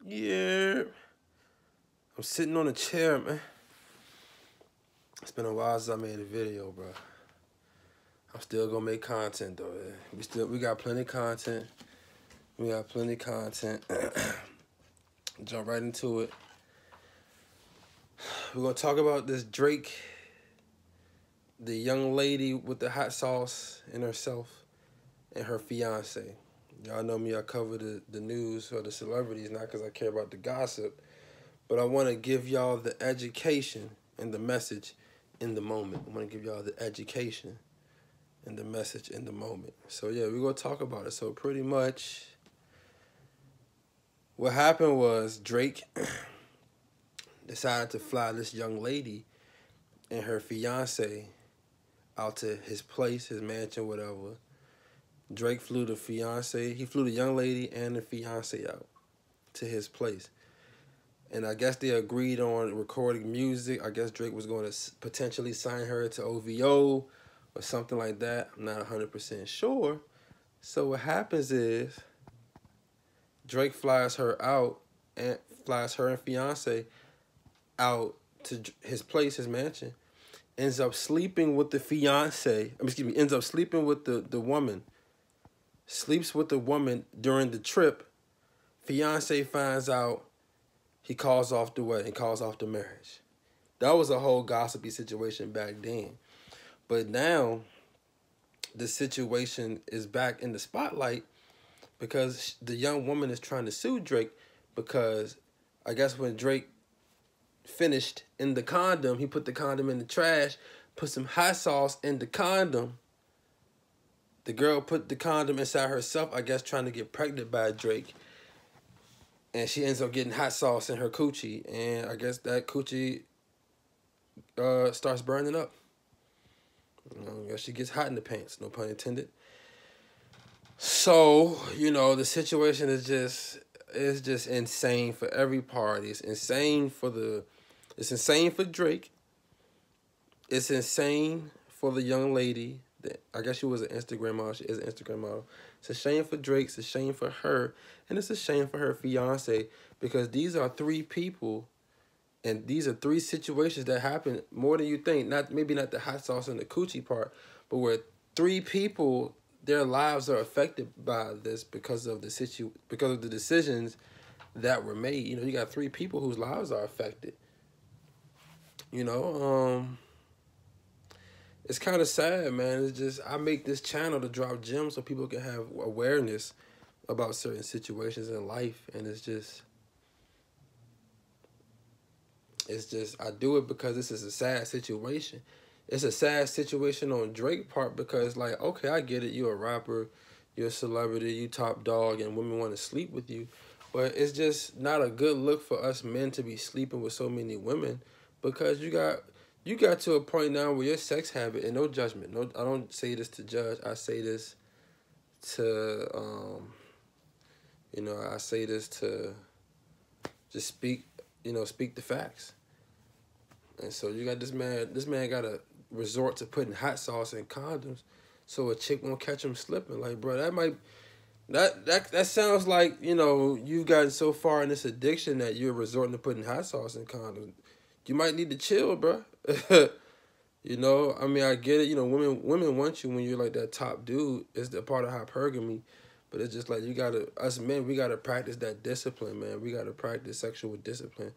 Yeah, I'm sitting on a chair, man. It's been a while since I made a video, bro. I'm still gonna make content though. We got plenty of content. We got plenty of content. Jump right into it. We're gonna talk about this Drake, the young lady with the hot sauce in herself, and her fiance. Y'all know me. I cover the news or the celebrities, not because I care about the gossip, but I want to give y'all the education and the message in the moment. I want to give y'all the education and the message in the moment. So yeah, we're gonna talk about it. So pretty much what happened was Drake decided to fly this young lady and her fiance out to his place, his mansion, whatever. Drake flew the fiance, he flew the young lady and the fiance out to his place. And I guess they agreed on recording music. I guess Drake was going to potentially sign her to OVO or something like that. I'm not 100% sure. So what happens is Drake flies her out and flies her and fiance out to his place, his mansion. Ends up sleeping with the fiance. Ends up sleeping with the woman. Sleeps with the woman during the trip. Fiance finds out. He calls off the wedding. He calls off the marriage. That was a whole gossipy situation back then. But now, the situation is back in the spotlight because the young woman is trying to sue Drake because I guess when Drake finished in the condom, he put the condom in the trash, put some hot sauce in the condom. The girl put the condom inside herself, I guess trying to get pregnant by Drake. And she ends up getting hot sauce in her coochie. And I guess that coochie starts burning up. I guess she gets hot in the pants, no pun intended. So, the situation is just insane for every party. It's insane for Drake. It's insane for the young lady. I guess she was an Instagram model. She is an Instagram model. It's a shame for Drake. It's a shame for her. And it's a shame for her fiance because these are three people and these are three situations that happen more than you think. Maybe not the hot sauce and the coochie part, but where three people, their lives are affected by this because of the decisions that were made. You got three people whose lives are affected. It's kind of sad, man. It's just I make this channel to drop gems so people can have awareness about certain situations in life, and it's just I do it because this is a sad situation. It's a sad situation on Drake's part because, like, okay, I get it. You're a rapper, you're a celebrity, you top dog, and women want to sleep with you. But it's just not a good look for us men to be sleeping with so many women because you got to a point now where your sex habit, and no judgment. No, I don't say this to judge. I say this to, I say this to just speak the facts. And so you got this man got to resort to putting hot sauce in condoms so a chick won't catch him slipping. Like, bro, that sounds like, you've gotten so far in this addiction that you're resorting to putting hot sauce in condoms. You might need to chill, bro. I get it. Women want you when you're like that top dude. It's the part of hypergamy. But it's just like us men, we got to practice that discipline, man. We got to practice sexual discipline.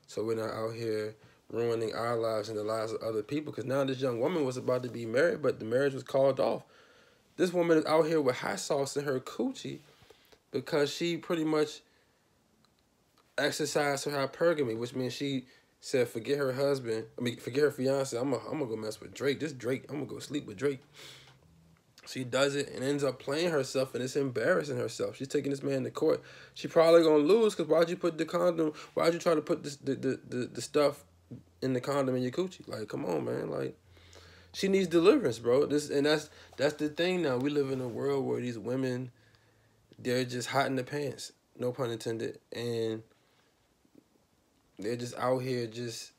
So we're not out here ruining our lives and the lives of other people. Because now this young woman was about to be married, but the marriage was called off. This woman is out here with hot sauce in her coochie because she pretty much exercised her hypergamy, which means she said, forget her fiance. I'm gonna go mess with Drake. I'm gonna go sleep with Drake. She does it and ends up playing herself, and it's embarrassing herself. She's taking this man to court. She probably gonna lose because why'd you put the condom? Why'd you try to put the stuff in the condom in your coochie? Like, come on, man. Like, she needs deliverance, bro. That's the thing now. We live in a world where these women, they're just hot in the pants, no pun intended, and they're just out here just,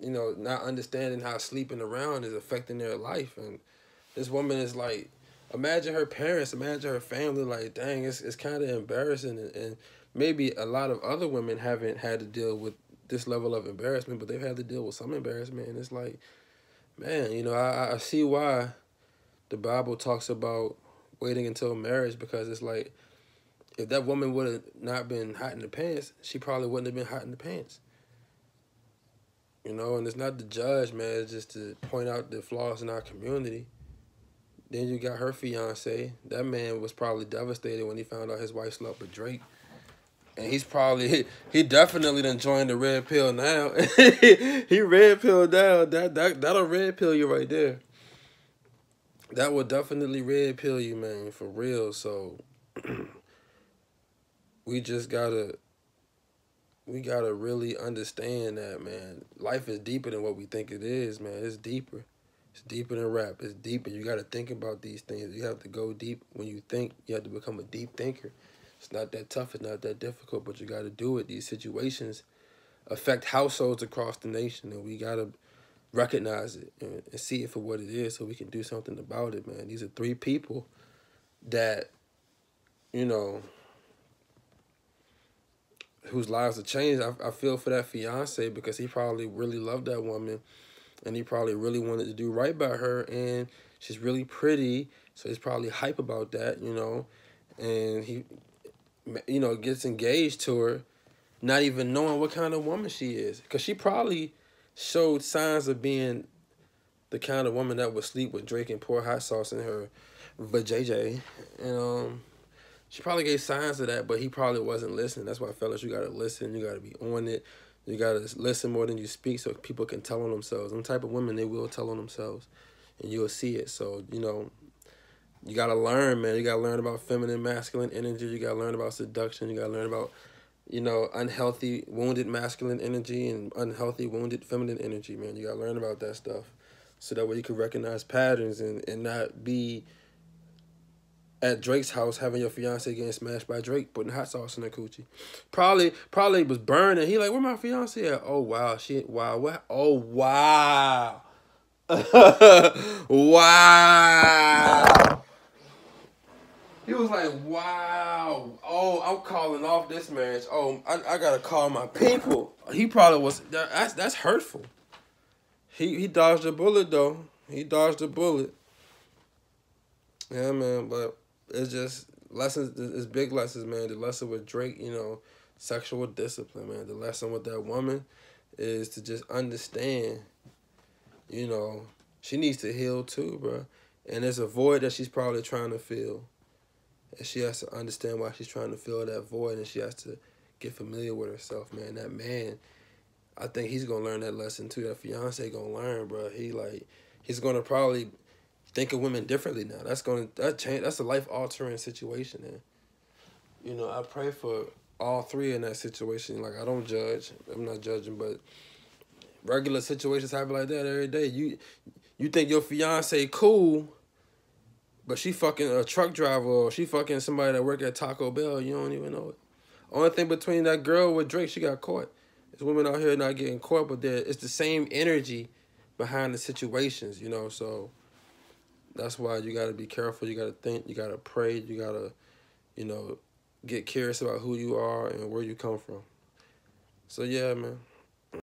not understanding how sleeping around is affecting their life. And this woman is like, imagine her parents, imagine her family. Like, dang, it's kind of embarrassing. And maybe a lot of other women haven't had to deal with this level of embarrassment, but they've had to deal with some embarrassment. And it's like, man, you know, I see why the Bible talks about waiting until marriage, because it's like, if that woman would have not been hot in the pants, she probably wouldn't have been hot in the pants. You know, and it's not to judge, man. It's just to point out the flaws in our community. Then you got her fiance. That man was probably devastated when he found out his wife slept with Drake. And he definitely done joined the red pill now. He red pill down. That'll red pill you right there. That will definitely red pill you, man, for real. So we gotta really understand that, man. Life is deeper than what we think it is, man. It's deeper. It's deeper than rap. It's deeper. You got to think about these things. You have to go deep. When you think, you have to become a deep thinker. It's not that tough. It's not that difficult, but you got to do it. These situations affect households across the nation, and we got to recognize it and see it for what it is so we can do something about it, man. These are three people that, you know, whose lives have changed. I feel for that fiance, because he probably really loved that woman, and he probably really wanted to do right by her, and she's really pretty, so he's probably hype about that, you know, and he, you know, gets engaged to her, not even knowing what kind of woman she is, because she probably showed signs of being the kind of woman that would sleep with Drake and pour hot sauce in her vajayjay, and she probably gave signs of that, but he probably wasn't listening. That's why, fellas, you got to listen. You got to be on it. You got to listen more than you speak so people can tell on themselves. Them type of women, they will tell on themselves, and you'll see it. So, you know, you got to learn, man. You got to learn about feminine, masculine energy. You got to learn about seduction. You got to learn about, you know, unhealthy, wounded masculine energy and unhealthy, wounded feminine energy, man. You got to learn about that stuff so that way you can recognize patterns and not be at Drake's house having your fiance getting smashed by Drake, putting hot sauce in her coochie. Probably was burning. He like, where my fiance at? Oh, wow. Wow. What? Oh, wow. Wow. He was like, wow. Oh, I'm calling off this marriage. Oh, I got to call my people. He probably was, that's hurtful. He dodged a bullet, though. He dodged a bullet. Yeah, man, but it's just lessons. It's big lessons, man. The lesson with Drake, you know, sexual discipline, man. The lesson with that woman is to just understand, you know, she needs to heal too, bro. And there's a void that she's probably trying to fill. And she has to understand why she's trying to fill that void, and she has to get familiar with herself, man. That man, I think he's going to learn that lesson too. That fiance going to learn, bro. He's going to probably think of women differently now. That's a life altering situation. And you know, I pray for all three in that situation. Like, I don't judge. I'm not judging, but regular situations happen like that every day. You think your fiance cool, but she fucking a truck driver, or she fucking somebody that work at Taco Bell. You don't even know it. Only thing between that girl with Drake, she got caught. There's women out here not getting caught, but it's the same energy behind the situations, you know, so that's why you got to be careful. You got to think. You got to pray. You got to, you know, get curious about who you are and where you come from. So, yeah, man.